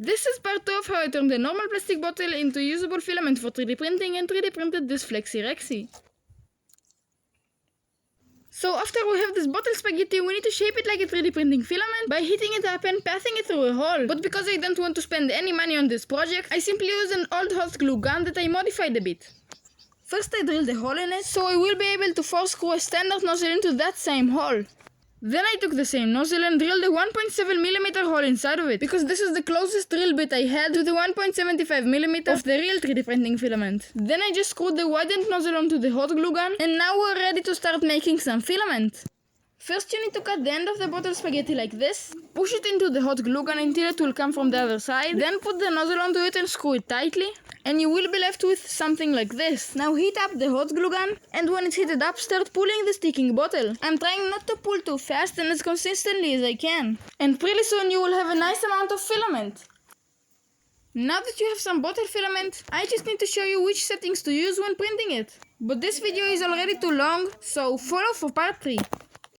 This is part 2 of how I turned a normal plastic bottle into usable filament for 3D printing and 3D printed this Flexi Rexy. So after we have this bottle spaghetti, we need to shape it like a 3D printing filament by heating it up and passing it through a hole. But because I don't want to spend any money on this project, I simply use an old hot glue gun that I modified a bit. First I drilled a hole in it, so I will be able to force screw a standard nozzle into that same hole. Then I took the same nozzle and drilled a 1.7mm hole inside of it, because this is the closest drill bit I had to the 1.75mm of the real 3D printing filament. Then I just screwed the widened nozzle onto the hot glue gun, and now we're ready to start making some filament. First you need to cut the end of the bottle spaghetti like this, push it into the hot glue gun until it will come from the other side, then put the nozzle onto it and screw it tightly, and you will be left with something like this. Now heat up the hot glue gun, and when it's heated up, start pulling the sticking bottle. I'm trying not to pull too fast and as consistently as I can. And pretty soon you will have a nice amount of filament. Now that you have some bottle filament, I just need to show you which settings to use when printing it. But this video is already too long, so follow for part 3.